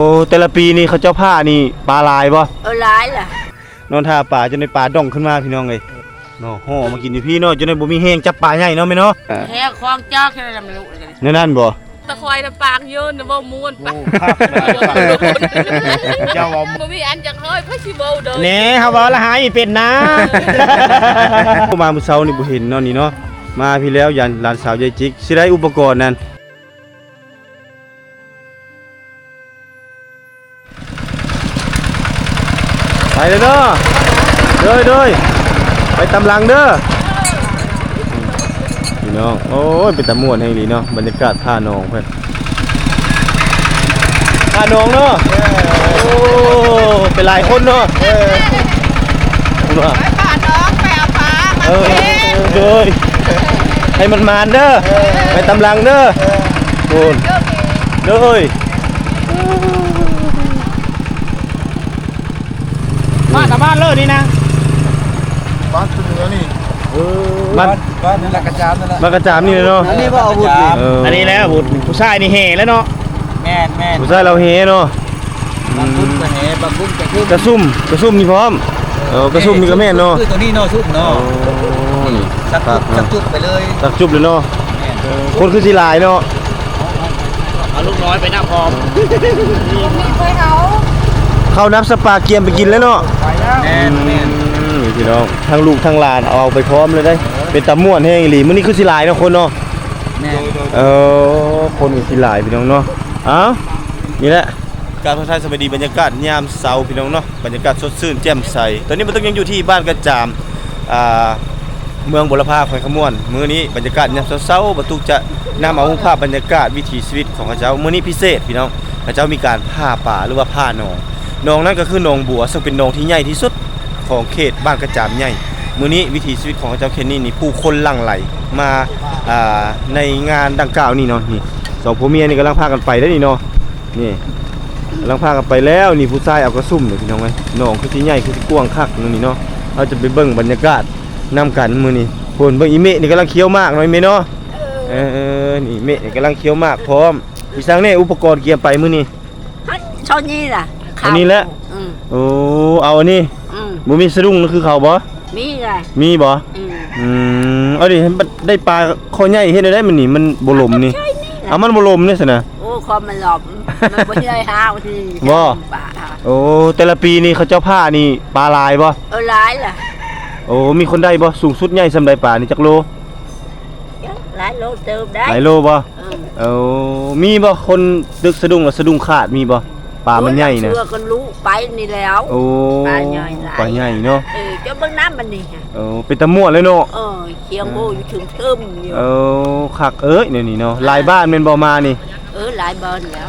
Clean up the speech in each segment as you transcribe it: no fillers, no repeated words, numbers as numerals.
โอ้แต่ละปีนี่เขาเจ้าผ้านี่ปลาลายบ่ลายล่ะนอนท่าป่าจนในป่าด่องขึ้นมาพี่น้องเอ้ยเนาะห่อมากินอยู่พี่เนาะจนในบ่มีแห้งจับปลาใหญ่เนาะแม่เนาะแห้งคลองจอกแค่นั้นรู้เลยนั่นบ่ตะคอยตะปางยืนบ่ม้วนปะเจ้าว่าบ่มีอันจักน้อยเพราะสิบ่เด้อแหน่เฮาว่าละหายเป็นนะมามื้อเช้านี่บ่เห็นเนาะนี่เนาะมาพี่แล้วยันหลานสาวยายจิกสิได้อุปกรณ์นั่นไปเลยเด้อเด้อไปตำลังเด้อพี่น้องโอ้ยเป็นตะม่วนให้ดีเนาะบรรยากาศท่าหนองเพิ่นท่าหนองเนาะโอ้เป็นหลายคนเนาะไปป่าน้องไปเอาปลามาเด้อให้มันมานเด้อไปตำลังเด้อโอนเด้อบ้านเลยนี่นะบ้านขึ้นเหนือนี่บ้านนั่นแหละกระจามนั่นแหละบ้านกระจามนี่เนาะอันนี้ว่าอาวุธอันนี้แล้วอาวุธผู้ชายนี่เห่แล้วเนาะแม่ผู้ชายเราเห่เนาะบางบุ้มกระแหบางบุ้มกระซุ่มนี่พร้อมกระซุ่มนี่ก็แม่นเนาะคือตัวนี้เนาะซุ่มเนาะสักจุดไปเลยสักจุบเลยเนาะคนคือสิหลายเนาะเอาลูกน้อยไปหน้าพร้อมเข้านับสปาเกียมไปกินแล้วเนาะแม่พี่น้องทั้งลูกทั้งหลานเอาไปพร้อมเลยได้เป็นตะม่วนแห้งอีหลีมื้อนี้คือสิหลายเนาะคนเนาะคนคือสิหลายพี่น้องเนาะนี่แหละการทักทายสวัสดีบรรยากาศยามเช้าพี่น้องเนาะบรรยากาศสดชื่นแจ่มใสตอนนี้มันต้องยังอยู่ที่บ้านกระจามเมืองบุรพาแขวงขมวนมื้อนี้บรรยากาศยามเช้าๆบรรทุกจะนำเอาภาพบรรยากาศวิถีชีวิตของเขาเจ้ามื้อนี้พิเศษพี่น้องเขาเจ้ามีการผ้าป่าหรือว่าผ้าหนองนั้นก็คือหนองบัวซึ่งเป็นหนองที่ใหญ่ที่สุดของเขตบ้านกระจามใหญ่มื้อนี้วิถีชีวิตของเขาเจ้าเขตนี้นี่ผู้คนหลั่งไหลมาในงานดังกล่าวนี่เนาะนี่สองผัวเมียนี่กำลังพากันไปได้นี่เนาะนี่กำลังพากันไปแล้วนี่ผู้ชายเอากระซุ่มนี่พี่น้องไงหนองคือที่ใหญ่คือที่กว้างคักนี่เนาะเราจะไปเบิ่งบรรยากาศนำกันมื้อนี้คนเบิ่งอีเมะนี่กำลังเคี้ยวมากเนาะอีเมะเนาะนี่เมะนี่กำลังเคี้ยวมากพร้อมพี่สังเนี่ยอุปกรณ์เกียร์ไปมื้อนี้ช่อนี้ล่ะอันนี้แหละโอ้เอาอันนี้บ่มีสะดุ้งนั่นคือเขาบ่มีไงมีบ่เอาดิได้ปลาคอใหญ่เฮ็ดได้มันนี่มันบ่ลมนี่เอามันบ่ลมนี่ซั่นน่ะโอ้คอมันหลอมมันบ่ได้หาวที่บ่โอ้แต่ละปีนี่เขาเจ้าผ้านี่ปลาลายบ่ลายล่ะโอ้มีคนได้บ่สูงสุดใหญ่ซำใดปลานี่จักโลหลายโลเติมได้หลายโลบ่มีบ่คนตึกสะดุ้งแล้วสะดุ้งขาดมีบ่ปลามันใหญ่นะเชื่อกันรู้ไปนี่แล้วโอ้ปลาใหญ่เนาะจะเบิ่งน้ำมันนี่เป็นตะม่วนเลยเนาะเคียงโบอยู่ทึมๆอยู่คักนี่เนาะหลายบ้านแม่นบ่มานี่หลายบ้านแล้ว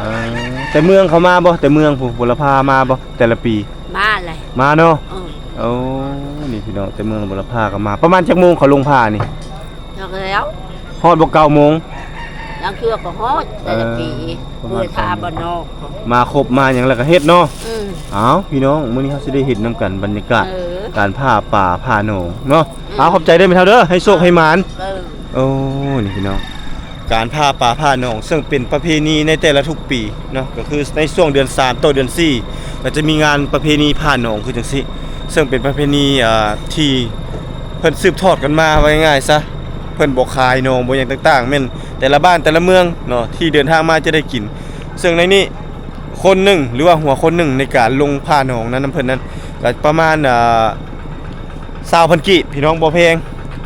แต่เมืองเขามาบ่แต่เมืองผู้บุรพามาบ่แต่ละปีมาเลยมาเนาะนี่พี่น้องแต่เมืองบุรพาก็มาประมาณจักโมงเขาลงพานี่แล้วฮอดบ่9 โมงลังเทือก็ฮอดแต่ละปีเพื่อทาบ่นอกมาครบมาหยังแล้วก็เฮ็ดเนาะพี่น้องมื้อนี้เฮาสิได้เห็นนํกันบรรยากาศการผ้าป่าผ้าหนองเนาะขอบใจได้มั้ยเท่าเด้อให้โชคให้หมานนี่พี่น้องการผ้าป่าผ้าหนองซึ่งเป็นประเพณีในแต่ละทุกปีเนาะก็คือในช่วงเดือน3ต่อเดือน4ก็จะมีงานประเพณีผ้าหนองคือจังซี่ซึ่งเป็นประเพณีที่เพิ่นสืบทอดกันมาว่าง่ายๆซะเพิ่นบ่ขายหนองบ่หยังต่างๆแม่นแต่ละบ้านแต่ละเมืองเนาะที่เดินทางมาจะได้กินซึ่งในนี้คนหนึ่งหรือว่าหัวคนหนึ่งในการลงผ้าหนองนั้นน้ำเพิ่นนั้นก็ประมาณ20,000 กิพี่น้องบ่แพง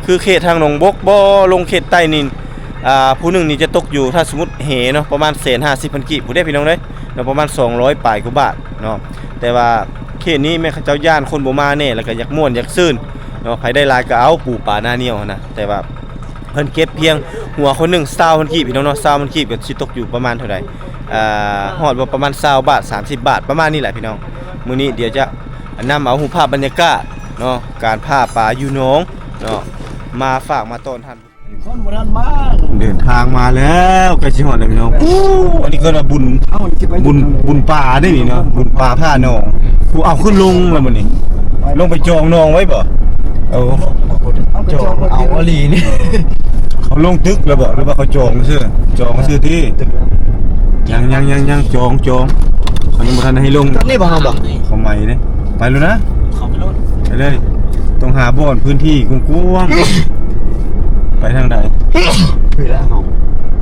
คือเขตทางหนองบกบ่ลงเขตใต้นี่ผู้หนึ่งนี่จะตกอยู่ถ้าสมมุติเหเนาะประมาณ150,000 กิผู้ได้พี่น้องเด้เนาะประมาณ200ปลายกว่าบาทเนาะแต่ว่าเขตนี้แม่เขาเจ้าย่านคนบ่มาแน่แล้วก็อยากม่วนอยากซื่นเนาะไผได้หลายก็เอาปูปลาหน้าเหนียวนะแต่ว่าเพิ่นเก็บเพียงหัวคนหนึ่ง20,000 กิพี่น้องเนาะ20,000 กิก็สิตกอยู่ประมาณเท่าใดฮอดว่าประมาณ20 บาท30 บาทประมาณนี้แหละพี่น้องมื้อนี้เดี๋ยวจะนำเอารูปภาพบรรยากาศเนาะการผ้าป่าอยู่หนองเนาะมาฝากมาต้อนท่านคนบ่ทันมาเดินทางมาแล้วก็สิฮอดแล้วพี่น้องอันนี้ก็ว่าบุญป่าได้นี่เนาะบุญป่าผ้าหนองผู้เอาขึ้นลงแล้วมื้อนี้ลงไปจองหนองไว้บ่จองเอาอลีนี่เขาลงตึกแล้วบ่หรือว่าเขาจองซื่อที่ยังจองเขา ทันให้ลง นี่บ่เฮาบ่ เข้าใหม่เด้ไปแล้วนะ เข้าไปโลด ไปเลยต้องหาบ่อนพื้นที่กว้างๆไปทางใด ไปแล้วเฮา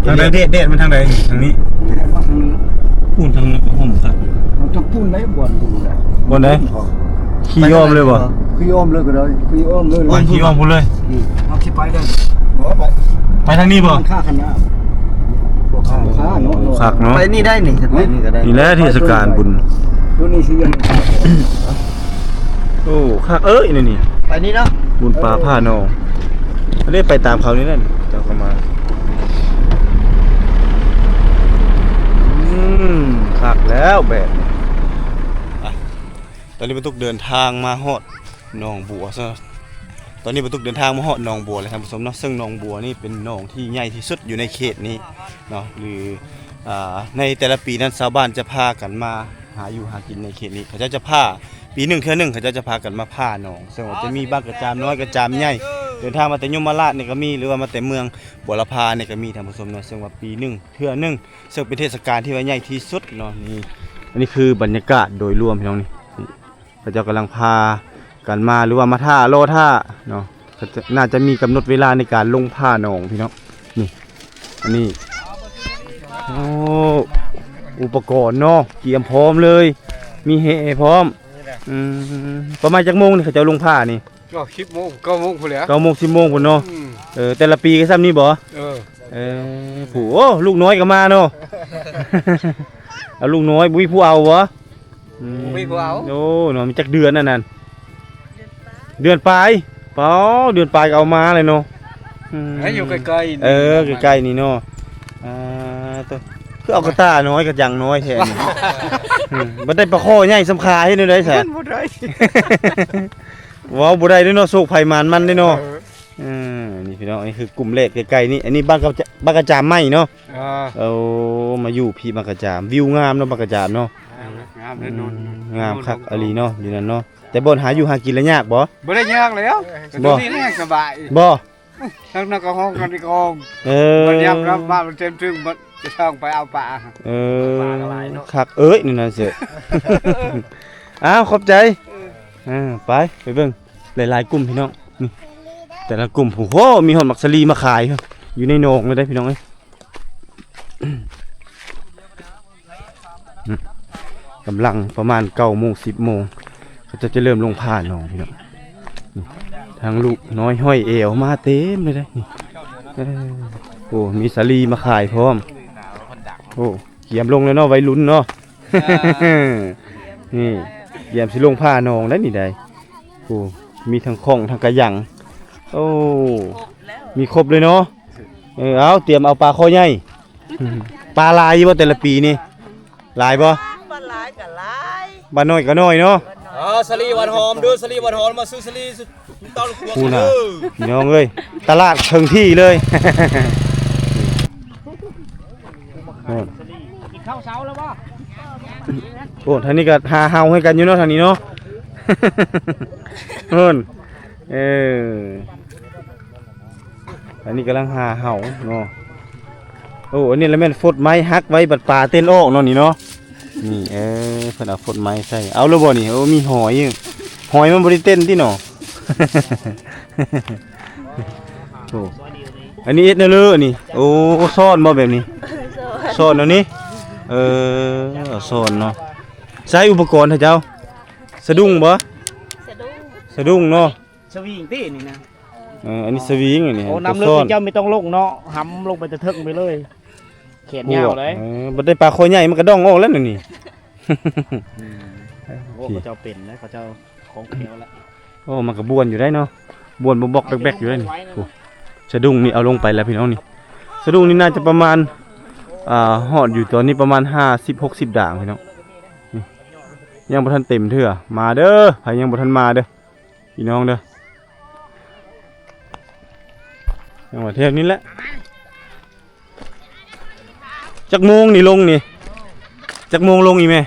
ทางใดเด็ดมันทางใดนี่ทางนี้พูนทางห่มครับ มันต้องพูดได้บ่อนดูแล บนไหนขี้ยอมเลยบ่ พี่อ้อมเลยก็ได้พี่อ้อมเลย ไปขี้ยอมพูนเลย เอาที่ไปได้บ่ไป ไปทางนี้บ่ ค่าคณะบ่ค่าเนาะ คักเนาะ ไปนี่ได้นี่สเปนนี่ก็ได้ นี่แหละเทศกาลบุญ ตัวนี้สิยัง โอ้คักเอ้ยนี่ ไปนี่เนาะ บุญปลาผ้านองไม่ได้ไปตามเขานี่นั่นเจ้าเข้ามาคักแล้วแบบนี้ตอนนี้บรรทุกเดินทางมาฮอดหนองบัวซะตอนนี้บรรทุกเดินทางมาฮอดหนองบัวเลยท่านผู้ชมเนาะซึ่งหนองบัวนี่เป็นหนองที่ใหญ่ที่สุดอยู่ในเขตนี้เนาะหรือในแต่ละปีนั้นชาวบ้านจะพากันมาหาอยู่หากินในเขตนี้เขาจะพาปีหนึ่งเทื่อหนึ่งเขาจะพากันมาผ้าหนองซึ่งว่าจะมีบ้านกระจามน้อยกระจามใหญ่เดินทางมาแต่ยมราชเนี่ยก็มีหรือว่ามาแต่เมืองบัวลพาเนี่ยก็มีท่านผู้ชมเนาะซึ่งว่าปีหนึ่งเทื่อหนึ่งซึ่งเป็นเทศกาลที่ว่าใหญ่ที่สุดเนาะนี่อันนี้คือบรรยากาศโดยรวมพี่น้องนี่พระเจ้ากำลังพากันมาหรือว่ามาท่าโลท่าเนาะน่าจะมีกำหนดเวลาในการลงผ้าหนองพี่น้องนี่อันนี้โอ้อุปกรณ์เนาะเตรียมพร้อมเลยมีเฮพร้อมประมาณจักโมงนี่เขาจะลงผ้านี่ ก็10 โมง 9 โมงพุ่นแหละ 9 โมง 10 โมงพุ่นเนาะแต่ละปีก็ซ้ำนี้บ่ผู้โอ้ลูกน้อยก็มาเนาะ เอาลูกน้อยบุ้ยผู้เอาบ่มีผู้เอา โอ้เนาะมีจักเดือนนั่นเดือนปลายเปล่าเดือนปลายก็เอามาเลยเนาะ ให้อยู่ใกล้ๆ ใกล้ๆนี่เนาะตัวคือเอากระตาน้อยกับยังน้อยแทนบ่ได้ปลาข้อใหญ่สำคาให้ได้ได้แท้ บ่ได้ ว้าวบ่ได้เด้เนาะโศกไผมันมันเด้เนาะนี่พี่น้องอันนี้คือกลุ่มแรกใกล้ๆนี่อันนี้บ้านกระจามไม้เนาะเอามาอยู่พี่บ้านกระจามวิวงามเนาะบ้านกระจามเนาะ งามแน่นอน งามคักอลีเนาะอยู่นั่นเนาะแต่บ่หาอยู่หากินแล้วยากบ่ บ่ได้ยากแล้วตัวนี้นี่สบาย บ่ ทั้งนักก็ห้องกันอีกห้อง มันยำรับบ้านมันเต็มถึงมันจะช่องไปเอาปลา คักเอ้ยนี่น่ะเสีย อ้าวขอบใจไปเบิ่งหลายๆกลุ่มพี่น้องนี่แต่ละกลุ่มโอ้โหมีหอดมักสลีมาขายอยู่ในโหนงเลยได้พี่น้องเอ้ยกำลังประมาณ9 โมง 10 โมงเขาจะเริ่มลงผ้าหนองพี่น้องทางลูกน้อยห้อยเอวมาเต็มเลยได้นี่โอ้มีสลีมาขายพร้อมโอ้เกียมลงแล้วเนาะวัยรุ่นเนาะ นี่เกียมสิลงผ้าหนองได้นี่ได้โอ้มีทั้งข้องทั้งกระยังโอ้มีครบเลยเนาะเอาเตรียมเอาปลาคอใหญ่ปลาลายบ่แต่ละปีนี่ลายบ่บ้านหลายก็หลาย บ้านน้อยก็น้อยเนาะสลีวันหอมดูสลีวันหอมมาซื้อสลีตอนขวด พูน่ะพี่น้องเอ้ยตลาดถึงที่เลย เข้าเช้าแล้วป่ะ โอ้ทางนี้ก็หาเฮาให้กันอยู่เนาะทางนี้เนาะ เอิ้นอันนี้กำลังหาเฮาเนาะโอ้อันนี้แล้วแม่นฟดไม้ฮักไว้บัดปลาเต้นออกเนาะนี่เนาะนี่เพิ่นเอาฟดไม้ใส่เอาแล้วบ่นี่โอ้มีหอยอยู่หอยมันบ่ได้เต้นติเนาะ โอ้อันนี้เอ็ดเนเลอนี่โอ้ซ่อนบ่แบบนี้ซ่อนเนาะนี่ซ่อนเนาะใช้อุปกรณ์เถอะเจ้าสะดุ้งบ่สะดุ้งเนาะ สวิงตี้นี่นะ อันนี้สวิงอันนี้ โอ้น้ำลึกเจ้าไม่ต้องลงเนาะหำลงไปจะทึกไปเลยเขียนยาวเลย บ่ได้ปลาคอใหญ่มันก็ดองออกแล้วนี่ โอ้เขาเจ้าเป็นนะเขาเจ้าของเขียวแล้ว โอ้มันก็บ้วนอยู่ได้เนาะบ้วนบอกแบกๆอยู่ได้นี่โอ้สะดุ้งนี่เอาลงไปแล้วพี่น้องนี่สะดุ้งนี่น่าจะประมาณฮอดอยู่ตอนนี้ประมาณ50-60 ด่างพี่น้องนี่ยังบ่ทันเต็มเทื่อมาเด้อใครยังบ่ทันมาเด้อพี่น้องเด้อจังหวัดเทพนี่แหละจักโมงนี่ลงนี่จักโมงลงอีแม่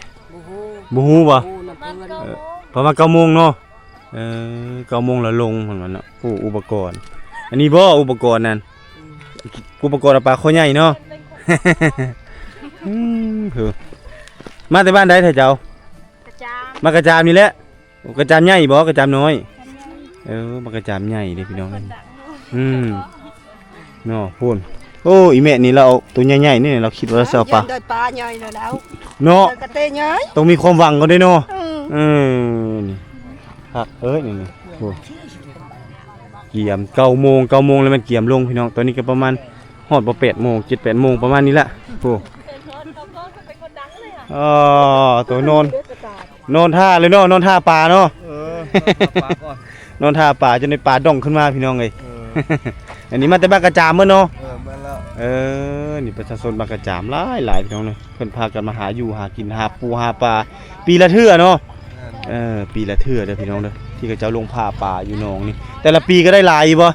บ่ฮู้บ่ประมาณ9 โมงเนาะ9 โมงแล้วลงเหมือนกันเนาะโอ้อุปกรณ์อันนี้บ่อุปกรณ์นั่นอุปกรณ์ปลาคอใหญ่เนาะคือ มาแต่บ้านใดแท้เจ้าก ระจาม มากระจามนี่แหละโอ้กระจามใหญ่บ่กระจามน้อยมากระจามใหญ่เด้พี่น้องเนาะพูนโอ้อีแม่นี่เราเอาตัวใหญ่ๆนี่เราคิดว่าเราสิเอาปลา ได้ปลาใหญ่แล้ว เนาะ กระเตยใหญ่ ต้องมีความหวังก่อนด้วยเนาะนี่ครับนี่โอ้เกี่ยม9 โมงแล้วมันเกี่ยมลงพี่น้องตอนนี้ก็ประมาณฮอดบ่8 โมง 7-8 โมงประมาณนี้ละโอ้ตัวนอนท่าเลยเนาะนอนท่าปลาเนาะปลาก่อน นอนท่าปลาจนในปลาด่องขึ้นมาพี่น้องเอ้ยอันนี้มาแต่บ้านกระจามเมื่อเนาะมาแล้ว นี่ประชาชนบ้านกระจามหลายพี่น้องเลยเพิ่นพากันมาหาอยู่หากินหาปูหาปลาปีละเทื่อเนาะปีละเทื่อเด้อพี่น้องเด้อที่เขาเจ้าลงพาปลาอยู่หนองนี่แต่ละปีก็ได้หลายอยู่บ่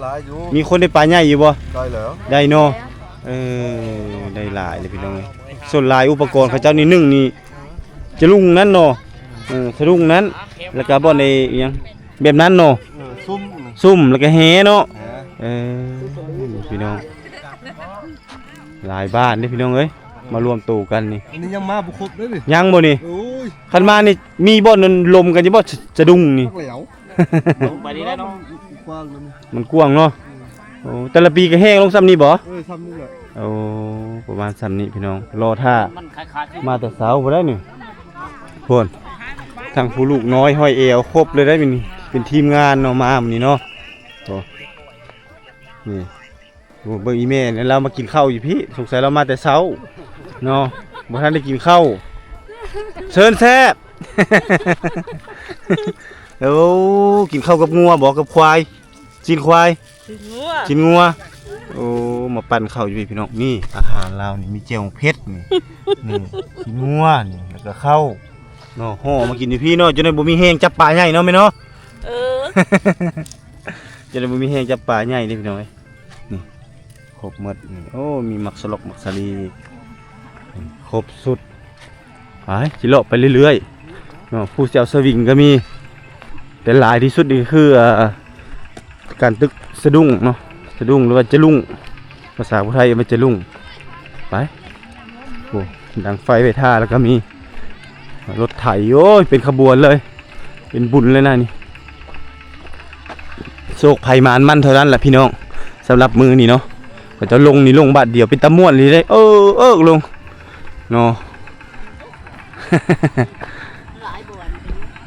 หลายอยู่มีคนได้ปลาใหญ่อยู่บ่ได้แล้วได้เนาะได้หลายเลยพี่น้องส่วนหลายอุปกรณ์เขาเจ้านี่1นี่จะลุงนั้นเนาะสะดุ้งนั้นแล้วก็บ่ในอีหยังแบบนั้นเนาะซุ่มแล้วก็แหเนาะพี่น้องหลายบ้านนี่พี่น้องเอ้ยมารวมตัวกันนี่อันนี้ยังมาบุคคลด้วยดิยังบ่นี่คันมานี่มีบ่นลมกันอยู่บ่สะดุ้งนี่ไปดีแล้วเนาะมันกว้างเนาะโอ้แต่ละปีก็แห้งลงซ้ำนี่บ่ซ้ำนี่แหละโอ้ประมาณซ้ำนี้พี่น้องรอท่ามาแต่เช้าบ่ได้นี่พุ่นทางผู้ลูกน้อยห้อยเอวครบเลยได้นี่เป็นทีมงานเนาะมามื้อนี้เนาะโอ้นี่เบิ่งอีแม่เนี่ยเรามากินข้าวอยู่พี่สงสัยเรามาแต่เช้าเนาะบ่ทันได้กินข้าวเชิญแซ่บแล้วกินข้าวกับงัวบ่กับควายกินควายกินงัวโอ้มาปั่นข้าวอยู่พี่น้องนี่อาหารเรานี่มีเจียวเผ็ดนี่กินงัวนี่แล้วก็ข้าวเนาะห่อมากินอยู่พี่เนาะจนได้บ่มีแห้งจับปลาใหญ่เนาะแม่เนาะจนได้บ่มีแห้งจับปลาใหญ่เด้พี่น้องเอ้ยนี่ครบหมดนี่โอ้มีมักสลกมักสลีครบสุดไปสิเลาะไปเรื่อยๆเนาะผู้เจ้าสวิงก็มีแต่หลายที่สุดนี่คือการตึกสะดุ้งเนาะสะดุ้งหรือว่าจะลุ่งภาษาพุทธไทยมันจะลุ่งไปโอ้ดังไฟไปท่าแล้วก็มีรถไถโอ้ยเป็นขบวนเลยเป็นบุญเลยนะนี่โศกภัยมานมั่นเท่านั้นแหละพี่น้องสำหรับมือนี่เนาะก็จะลงนี่ลงบาทเดียวเป็นตะม่วนเลยได้ลงเนาะ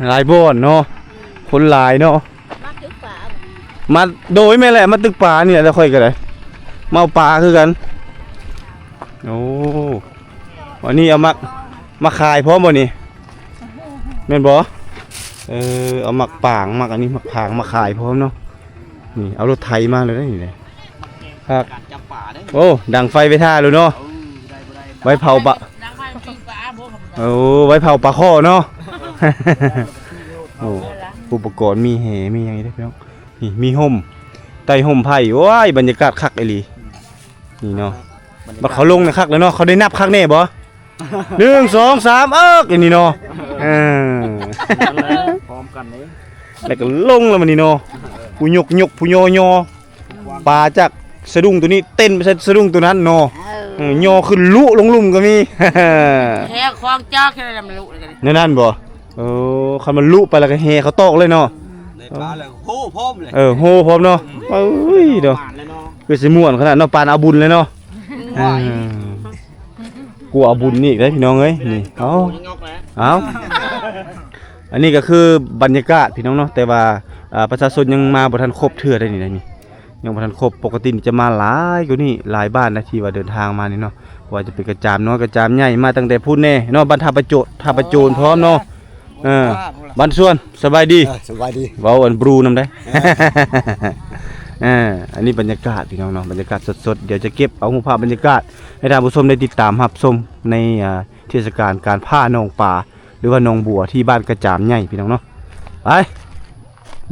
หลายบ่อนเนาะคนหลายเนาะมาโดยแม่แหละมาตึกปลาเนี่ยแล้วค่อยกันเลยมาเอาปลาคือกันโอ้วันนี้เอามาขายพร้อมบ่นี่แม่นบ่เอามักป่างมักอันนี้มักผางมาขายพร้อมเนาะนี่เอารถไถมาเลยนี่เลยครับโอ้ดังไฟไปท่าเลยเนาะไว้เผาปะโอ้ไว้เผาปลาข้อเนาะโอ้อุปกรณ์มีแหมีอย่างนี้ได้พี่น้องนี่มีห่มไต่ห่มไผ่โอ้ยบรรยากาศคักไอ้ลีนี่เนาะบัดเขาลงนะคักแล้วเนาะเขาได้นับคักแน่บ่1 2 3อย่างนี้เนาะพร้อมกันเลยแล้วก็ลงแล้วมันนี่เนาะผู้ยกผู้ยอปลาจากสะดุ้งตัวนี้เต้นไปใส่สะดุ้งตัวนั้นเนาะยอขึ้นลุลงลุ่มก็มีแห่ควางจ้าแค่นั้นมันลุเลยนั่นบ่คันมันลุไปแล้วก็แห่เขาตอกเลยเนาะปลาเลยโหพร้อมเลยโหพร้อมเนาะเอ้ยเนาะคือสิม่วนขนาดเนาะปานเอาบุญเลยเนาะกูเอาบุญนี่ได้พี่น้องเอ้ยนี่เอาอันนี้ก็คือบรรยากาศพี่น้องเนาะแต่ว่าประชาชนยังมาบ่ทันครบเทื่อได้นี่ยังบ่ทันครบปกติจะมาหลายกว่านี้หลายบ้านนะที่ว่าเดินทางมานี่เนาะว่าจะเป็นกระจามน้อยกระจามใหญ่มาตั้งแต่พูดแน่เนาะบรรทัดประโจนพร้อมเนาะบ้านส่วนสบายดีเว้าอันบรูนำได้ อันนี้บรรยากาศพี่น้องเนาะบรรยากาศสดๆเดี๋ยวจะเก็บเอาภาพบรรยากาศให้ท่านผู้ชมได้ติดตามรับชมในเทศกาลการผ้าหนองป่าหรือว่าหนองบัวที่บ้านกระจามใหญ่พี่น้องเนาะไป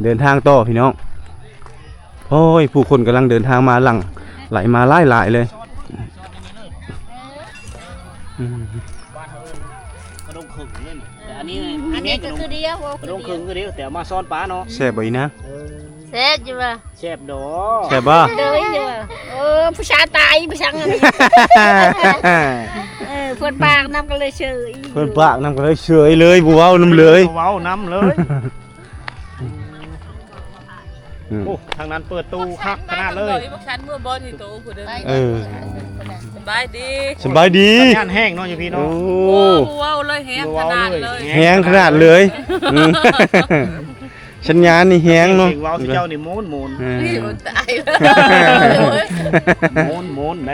เดินทางต่อพี่น้องโอ้ยผู้คนกำลังเดินทางมาหลังไหลมาหลายเลย นั่นแต่อันนี้ อันนี้ก็คือเดียว กระดงครึ่งก็เดียวแต่มาซ้อนปลาเนาะ แซ่บบ่อีนะ เสร็จอยู่ป่ะ แซ่บดอ แซ่บบ่ เลยอยู่ป่ะผู้ชายตายผู้ชายอะไรเพื่อนปากน้ำกันเลยเฉย เพิ่นปากนำก็เลยเฉยเลยบ่เว้านำเลย เว้าน้ำเลย โอ้ทางนั้นเปิดตู้คักขนาดเลย พวกฉันเมื่อบอลที่ตู้ผู้เดิน เออ สบายดี สบายดี งานแห้งเนาะอยู่พี่ โอ้ เนาะ โอ้ว้าวเลยแฮมขนาดเลย แฮงขนาดเลยอืมสัญญาณนี่แฮงเนาะ เก่งเว้าสิเจ้านี่โมนโมน อืม นี่มันตายเลย โมนโมนไหน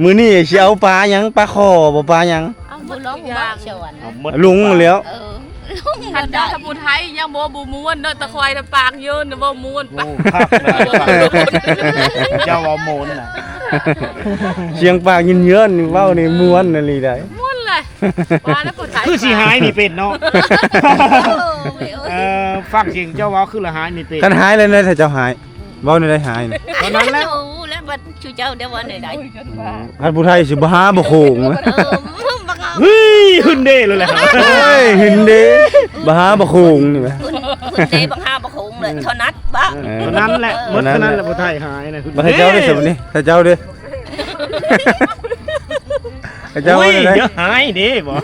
มื้อนี้สิเอาปลาหยังปลาขอบ่ปลาหยัง เอาบุร้องบ้าเฉวน เอาหมด ลุงแล้ว ขันเจ้าทำบุญไทยยังบ่บูม้วนเนาะตะคอยตะปากยืนเนาะบ่ม้วน โอ้คักเจ้าเว้าโมนน่ะ เสียงปากเยินๆนี่เว้านี่ม่วนนั่นลีได้ ม้วนเลยว่าแล้วผู้ไทย คือสิหายนี่เป็นเนาะฟังเสียงเจ้าเว้าคือละหายนี่เป็น คันหายเลยนะถ้าเจ้าหายเว้าได้หายนี่ ตอนนั้นแหละ แล้วบัดชูเจ้าเดี๋ยววันไหนได้ คันผู้ไทยสิบ่หาบ่โขงนะ บังเอา เฮ้ยขึ้นเด้เลยแหละ เฮ้ยหินเด้บ่หาบ่โขงนี่แหม คุณเดบังหาบังหงเลยเท่านัดบ้าง ตอนนั้นแหละหมดเท่านั้นแหละผู้ไทยหายนะ บ่ให้เจ้าได้สิบัดนี้ถ้าเจ้าเด้ให้เจ้า โอ้ย ได้ เดี๋ยวหายเด้บ่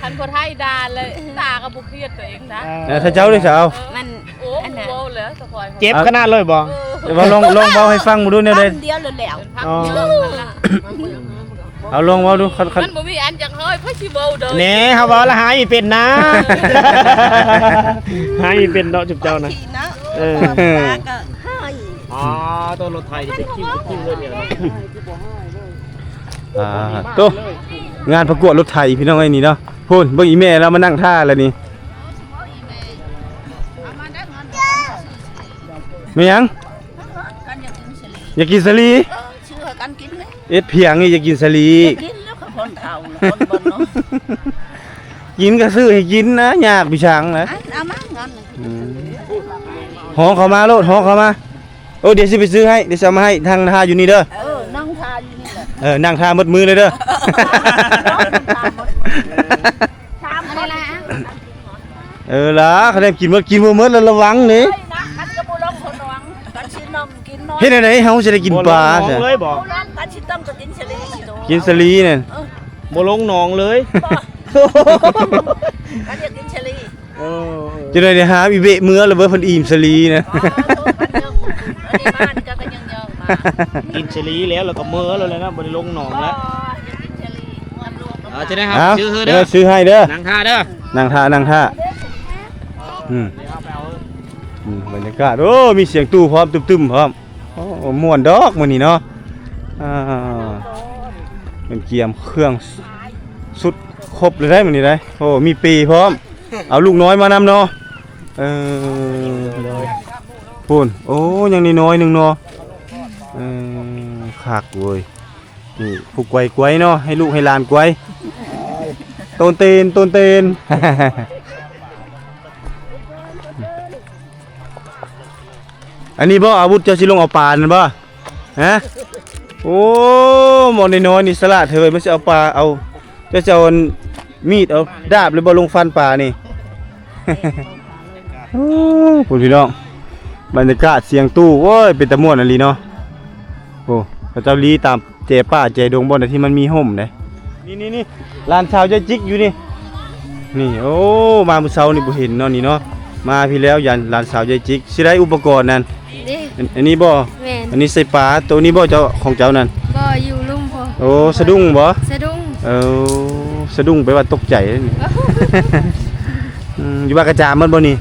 ขันผู้ไทยด่าเลยด่ากับบุเครียดตัวเองนะ ถ้าเจ้าได้สิเอา มัน โอ้โหเลยตะคอย เจ็บขนาดเลยบ่ เดี๋ยวลองเว้าให้ฟังบ่ดูแนวใด เดียวเลยแล้ว พัก อ๋อ ยืน เอาลองเว้าดูคัน มันบ่มีอันจังเฮ้ยพ่อชิเบาเด้อ แหน่เฮาเว้าละหายอีเป็นนะหายอีเป็นเนาะจุบเจ้านะ ทีนะ เออ ก็ให้ อ๋อตัวรถไทยจะคิ้วเลยเดียว โตงานประกวดรถไถพี่น้องไอ้นี่เนาะพูนเบิ่งอีแม่เรามานั่งท่าแล้วนี่ไม่ยังอยากกินสลี ชื่อกันกินเลย เอ็ดเพียงนี่อยากกินสลี กินแล้วก็คนเฒ่าคนบ่เนาะ กินก็ซื้อให้กินนะยากพี่ช้างนะ เอามาเงิน ห้องเขามาโลดห้องเขามาโอ้เดี๋ยวสิไปซื้อให้เดี๋ยวจะเอามาให้ทางท่าอยู่นี่เด้อ นั่งทานอยู่นี่แหละ นั่งท่าหมดมือเลยเด้อ ชามอะไรล่ะ ล่ะเขาได้กินหมดแล้วระวังนี่ กันก็บ่ลงคนวังกันสินำกินน้อย เฮ็ดจังได๋เฮาจะได้กินปลา บ่ ซะ ลงเลยบ่ บ่ลงกันสิต้องก็กินเฉลี่ยสิโต กินสลีนั่น บ่ลงหนองเลย กันจะกินเฉลี่ย เออ จะได้หาอีเวะเมื่อแล้วเบิ่เพิ่นอิ่มสลีนะ อันนี้มานี่ก็ยังยองมา กินเฉลีแล้วแล้วก็เมื่อแล้วเลยนะบ่ได้ลงหนองแล้ว จะกินเฉลี่ยมันรวมกัน จะได้ครับ เอา ซื้อ เดี๋ เด้ ย อ วซื้อให้เด้อ นั่งท่าเด้อ นั่งท่าบรรยากาศโอ้มีเสียงตู้พร้อมตึมๆพร้อมโอ้ม่วนดอกมื้อนี้เนาะเป็นเกียมเครื่องสุดครบเลยได้มื้อนี้ได้โอ้มีปีพร้อมเอาลูกน้อยมานำเนาะพูนโอ้ยังนี่น้อยหนึงเนาะคักเว้ยนี่ผู้ไกวๆเนาะให้ลูกให้หลานไกวต้นเตน อันนี้บ่อาวุธเจ้าสิลงเอาปลานั่นบ่ฮะโอ้หมอน้อยๆนี่สละเถิดมันสิเอาปลาเอาเจ้าจะเอามีดเอาดาบหรือบ่ลงฟันปลานี่ โอ้พุ่นพี่น้องบรรยากาศเสียงตู้โอ้ยเป็นตะม่วนอันลีเนาะโอ้พระเจ้าลีตามเจป่าเจดงบ่อนที่มันมีห่มเด้นี่ลานชาวใจจิกอยู่นี่นี่โอ้มามื้อเช้านี่บ่เห็นเนาะนี่เนาะมาพี่แล้วยันลานสาวใจจิกสิได้อุปกรณ์นั่น นี่ อันนี้บ่ แม่น อันนี้ใส่ปลาตัวนี้บ่เจ้าของเจ้านั่น บ่อยู่ลุ่มพอ โอ้สะดุ้งบ่ สะดุ้ง สะดุ้งไปว่าตกใจเลยนี่ อยู่บ้านกระจามมันบ่นี่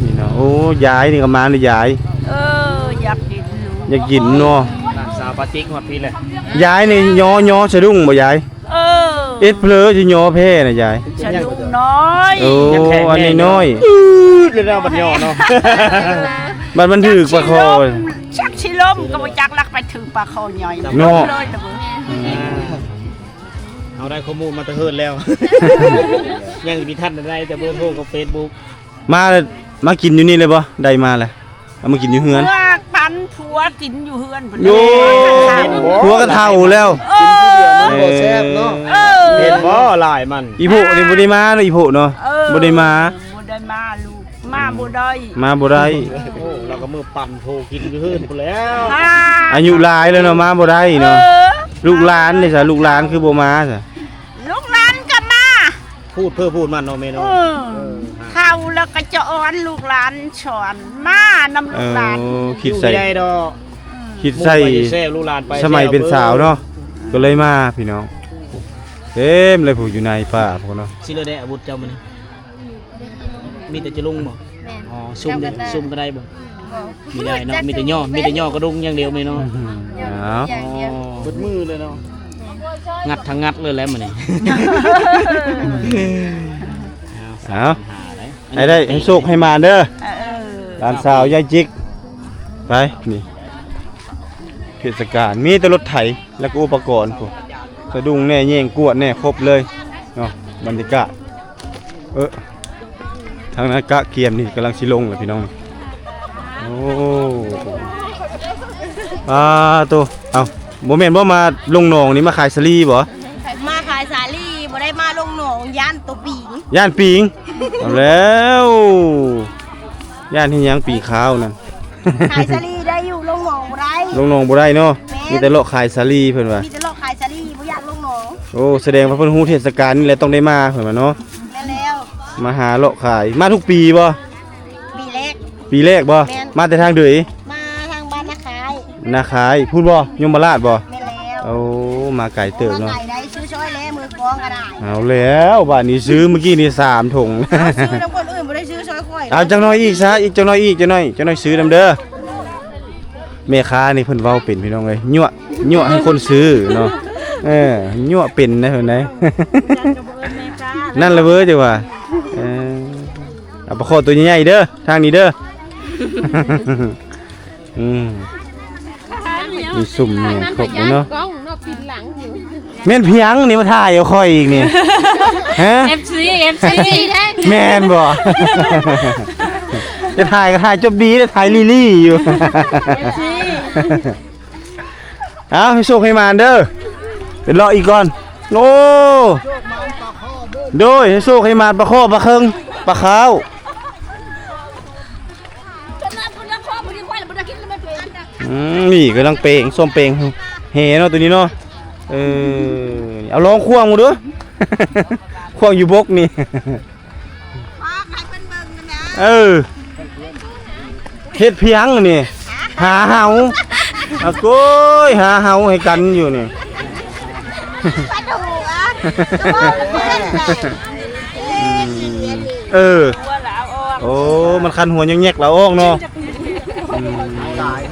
นี่เนาะโอ้ยายนี่ก็มาเลยยาย อยากกินอยู่ อยากกินเนาะ หลานสาวปาติ๊กฮอดพี่เลย ยายนี่ย่อสะดุ้งบ่ยายเอ็ดเพลอสิย่อแพ้น่ะยาย จะดุงน้อย โอ้อันนี้น้อย เลยนะบัดย่อเนาะ มันถึกปลาคอ ชักชิลมก็บ่จักลักไปถึงปลาคอใหญ่ เนาะ เลยตะเบิ่ง เอาได้ข้อมูลมาตะเฮิดแล้ว ยังมีท่านได้แต่เบอร์โทรกับ Facebook มากินอยู่นี่เลยบ่ได้มาแหละเอามากินอยู่เฮือน เมื่อปันผัวกินอยู่เฮือนพุ่น โยหัวกระเท่าแล้ว บ่แซ่บเนาะ เออ เห็นบ่ลายมัน อีผู้นี่บ่ได้มาเนาะอีผู้เนาะบ่ได้มา บ่ได้มาลูกมาบ่ได้ มาบ่ได้ โอ้เราก็มือปั่นโทกินอยู่เฮือนพุ่นแล้ว อายุหลายแล้วเนาะมาบ่ได้เนาะลูกหลานนี่ซะลูกหลานคือบ่มาซะ ลูกหลานก็มา พูดเพื่อพูดมันเนาะแม่เนาะ เข้าแล้วก็จะอ้อนลูกหลานสอนมานำลูกหลาน คิดใส่ อยู่ไม่ได้ดอก คิดใส่ มุ่งไปแซ่ลูกหลานไป สมัยเป็นสาวเนาะก็เลยมาพี่น้องเต็มเลยผู้อยู่ในป่าพวกเนาะ สิเลยได้อาวุธเจ้ามันมีแต่จะลุงบ่ แม่น อ๋อซุ่มก็ได้บ่มีได้เนาะมีแต่ย่อกระดุงอย่างเดียวแม่เนาะ เอา อย่างเดียว เบิดมือเลยเนาะงัดทั้งงัดเลยแล้วมื้อนี้ เอาให้ได้ให้โชคให้มาเด้อหลานสาวยายจิกไปนี่เทศกาลมีแต่รถไถแล้วก็อุปกรณ์พวกสะดุ้งแน่แย่งกวดแน่ครบเลยเนาะบรรยากาศทางนั้นกะเกียมนี่กำลังสิลงเลยพี่น้องโอ้ตัวเอาโมเมนต์ว่ามาลงหนองนี่มาขายสลีบ่ มาขายสาลีบ่ได้มาลงหนองย่านตัวปิง ย่านปิงเอาแล้วย่านที่ยังปีขาวนั่น ขายสาลีได้อยู่ลงหนองบ่ได้ ลงหนองบ่ได้เนาะมีแต่เลาะขายสลีเพิ่นว่า มีแต่เลาะขายสาลีบ่อยากลงหนอง โอ้แสดงว่าเพิ่นฮู้เทศกาลนี่แหละต้องได้มาเพิ่นว่าเนาะ แม่แล้ว มาหาเลาะขายมาทุกปีบ่ ปีแรก ปีแรกบ่มาแต่ทางเดย มาทางบ้านนาขาย นาขายพูดบ่ยมราชบ่ แม่แล้ว โอ้มาไก่เติบ มา เนาะ ไก่ได้ซื้อช้อยแล้วมือกองก็ได้ เอาแล้วบ้านนี้ซื้อเมื่อกี้นี่3ถุง ซื้อน้ำคนอื่นบ่ได้ซื้อช้อยข่อย เอาจังน้อยอีกซะอีกจังน้อยอีกจังน้อยซื้อนำเด้อแม่ค้านี่เพิ่นเว้าเป็นพี่น้องเอ้ยยั่วให้คนซื้อเนาะยั่วเป็นนะเพิ่นได้ นั่นละเว้อจังว่าเอาปลาคอตัวใหญ่ๆเด้อทางนี้เด้อ มีสุ่มเนี่ยครบเลยเนาะ กล้องเนาะปิดหลังอยู่ แม่นเพียงนี่มาถ่ายเอาค่อยอีกนี่ฮะ FC แท้ แม่นบ่ จะถ่ายก็ถ่ายจบดีแต่ถ่ายลิลี่อยู่ เอาให้โชคให้มานเด้อเป็นรออีกก่อนโอ้โดยให้โชคให้มานปลาข้อปลาเคิงปลาขาวนี่กำลังเปงส้มเปงเฮเนาะตัวนี้เนาะเอาลองควงมาดู ควงอยู่บกนี่ เฮ็ดเพียงนี่หาเห่าเอาโก้ยหาเห่าให้กันอยู่นี่ โอ้มันคันหัวยังแยกเราออกเนาะ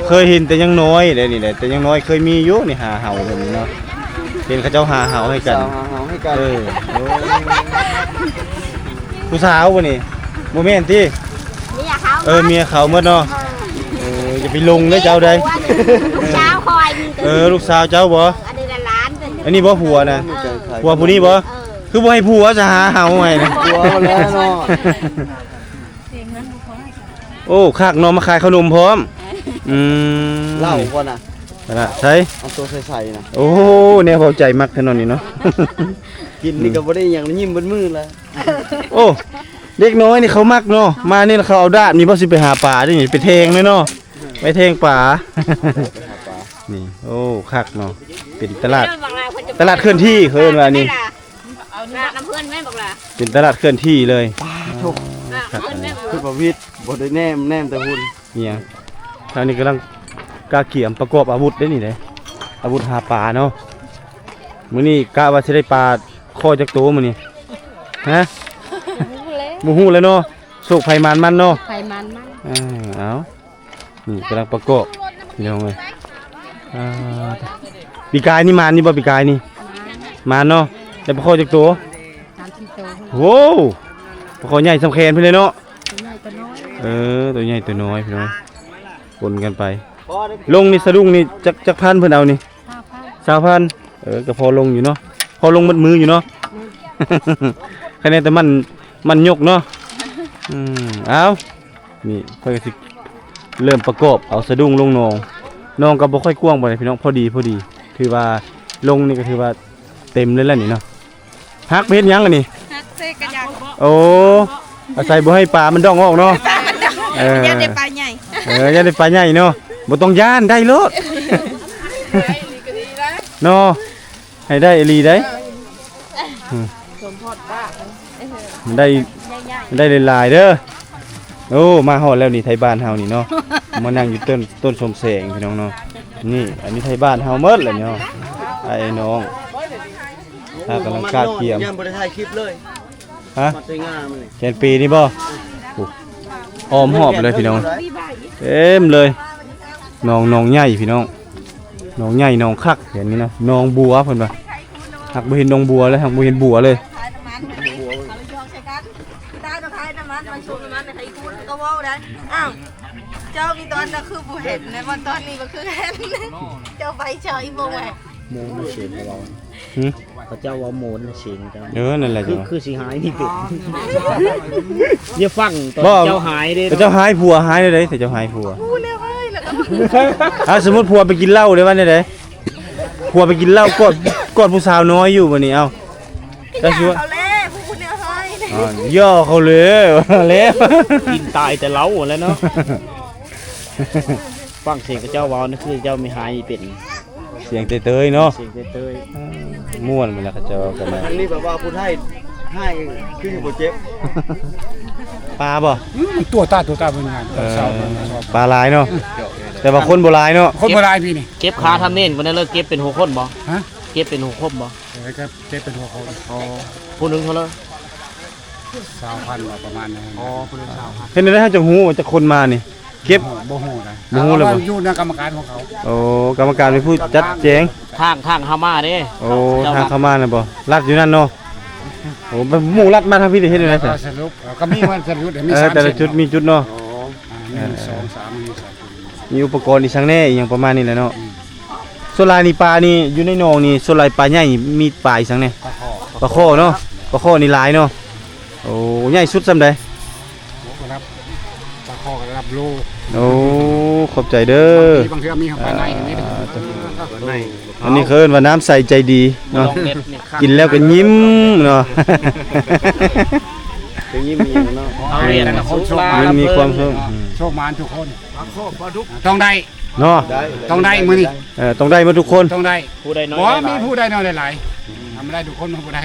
เคยเห็นแต่ยังน้อยเลยนี่แหละแต่ยังน้อยเคยมีอยู่นี่หาเห่าแบบนี้เนาะเห็นเขาเจ้าหาเห่าให้กันผู้สาววะนี่โมเมนต์ที่เมียเขาเมื่อเนาะอย่าไปลงเลยเจ้าใด ลูกสาวคอยนี่ ลูกสาวเจ้าบ่ อันนี้ละล้าน อันนี้บ่ผัวนะผัวผู้นี้บ่คือบ่ให้ผัวจะหาเห่าให้นะ ตัวแล้วเนาะ โอ้คักเนาะมาขายขนมพร้อมเหล้าก่อนน่ะ น่ะใช่ เอาตัวใส่ๆน่ะ โอ้แนวพอใจมักถนนนี่เนาะ กินนี่ก็บ่ได้หยังยิ้มเบิดมือแล้ว โอ้เด็กน้อยนี่เขามักเนาะมานี่เขาเอาด้ามนี่บ่สิไปหาปลาดินี่ไปแทงเลยเนาะไปแทงปลา นี่โอ้คักเนาะเป็นตลาดเคลื่อนที่เคยเอิ้นว่านี่ เอาน้ำเพื่อนแม่บอกล่ะ เป็นตลาดเคลื่อนที่เลย ทุก น้ำเพื่อนแม่บอก คือประวิตรบ่ได้แนมแต่หุ่น เนี่ยทางนี้กำลังกาเกี่ยมประกอบอาวุธได้นี่เลยอาวุธหาปลาเนาะมื้อนี้กะว่าสิได้ปลาข้อจักโตมื้อนี้ฮะบ่ฮู้แล้วเนาะโชคไผมันเนาะ ไขมันมาก เอานี่กำลังประกอบพี่น้องเอ้ยปีกายนี่มานี่บ่ปีกายนี่มาเนาะได้ปลาข้อจักโต 30 ตัว โว้วปลาข้อใหญ่สำแขนเพิ่นเลยเนาะตัวใหญ่ตัวน้อยพี่น้องปนกันไปลงนี่สะดุ้งนี่จักพันเพิ่นเอานี่20,000ก็พอลงอยู่เนาะพอลงมัดมืออยู่เนาะ คะแนนแต่มันยกเนาะเอานี่เพิ่นก็สิเริ่มประกอบเอาสะดุ้งลงนองก็บ่ค่อยกว้างบ่ได้พี่น้องพอดีถือว่าลงนี่ก็ถือว่าเต็มเลยแล้วนี่เนาะ ฮักเพชรยังอันนี้ ฮักเซกะยัง โอ้อาศัยบ่ให้ปลามันดองออกเนาะ อย่าได้ปลาใหญ่ อย่าได้ปลาใหญ่เนาะบ่ต้องย่านได้โลดเนาะให้ได้อีหลีได้ได้หลายๆเด้อโอ้มาฮอดแล้วนี่ไทยบ้านเฮานี่เนาะมานั่งอยู่ต้นชมแสงพี่น้องเนาะนี่อันนี้ไทยบ้านเฮาหมดเลยเนาะไอ้น้องถ้ากำลังคาดเกียม ยังบ่ได้ถ่ายคลิปเลย ฮะ มาแต่งงานมื้อนี้ แกนปีนี่บ่โอ้อ้อมหอบเลยพี่น้องเต็มเลยน้องใหญ่พี่น้องน้องใหญ่น้องคักเห็นนี่นะน้องบัวเพิ่นว่าหักบ่เห็นน้องบัวเลยหักบ่เห็นบัวเลย เจ้ามีตอนน่ะคือบ่เห็นในวันตอนนี้ก็คือเห็นเจ้าไปเฉยบ่แหวะ โมนเสียงเรา หึ เขาเจ้าว่าโมนเสียงเจ้า นั่นแหละจ้ะ คือสิหายนี่เป็ดอย่าฟังตอนเจ้าหายเด้ แต่เจ้าหายผัวหายเลยแต่เจ้าหายผัว พูดแล้วเว้ยแล้วก็ สมมุติผัวไปกินเหล้าได้ว่าได้ผัวไปกินเหล้ากอดผู้สาวน้อยอยู่บัดนี้เอ้าจะสิว่า เอาเล่พูดเนี่ยเฮ้ย ย่อเขาเลยแล้ว กินตายแต่เล้าแล้วเนาะฟังเสียงกับเจ้าเว้านั่นคือเจ้ามีหายเป็น เสียงเตยๆเนาะ เสียงเต้ย ม่วนไปแล้วเขาเจ้ากันมา อันนี้แบบว่าผู้ไทยให้คือบ่เจ็บ ปลาบ่ ตัวตาเป็นงานเศร้า ปลาหลายเนาะแต่ว่าคนบ่หลายเนาะ คนโบราณพี่นี่ เก็บขาทำเน้นบ่ได้เลยเก็บเป็นหัวคนบ่ ฮะ เก็บเป็นหัวคนบ่ แล้วก็เจ็บเป็นหัวเขา อ๋อผู้หนึงเท่าไหร่ 20,000ประมาณนั้น อ๋อผู้หนึง20,000 เห็นได้เฮาจะฮู้ว่าจะคนมานี่ เก็บ บ่ฮู้นะ บ่ฮู้เลยบ่ อยู่ในกรรมการของเขา โอ้กรรมการเป็นผู้จัดแจง ทางเฮามาเด้ โอ้ทางเข้ามาน่ะบ่ลัดอยู่นั่นเนาะโอ้หมู่ลัดมาทางพี่ได้เฮ็ดได้ซะ สรุปก็มีมันสรุปเดี๋ยวมี แต่ละจุดมีจุดเนาะ 1 2 3มี3 มีอุปกรณ์อีกสังแน่อีหยังประมาณนี้แหละเนาะส่วนลายนี่ปลานี่อยู่ในหนองนี่ส่วนลายปลาใหญ่มีปลาอีกสังแน่ปลาข้อเนาะปลาข้อนี่หลายเนาะโอ้ใหญ่สุดซำใด รับตะคอรับโล โอ้ขอบใจเด้อบ างทีมีภายในอันนี้ อันนี้คือว่าน้ำใสใจดีเนาะ ลองเน็ตนี่ครับ กินแล้วก็ยิ้มเนาะ เป็นยิ้มอีหยังเนาะ เอาเรียน แต่คนโชค มันมีความสุข โชคมานทุกคนต้องได้ เนาะ ต้องได้มื้อนี้ ต้องได้หมาทุกคน ต้องได้ ผู้ใดน้อย บ่ ได้ห มี ลาย ผู้ใดน้อยหลายๆทำไม่ได้ทุกคนมาบ่ได้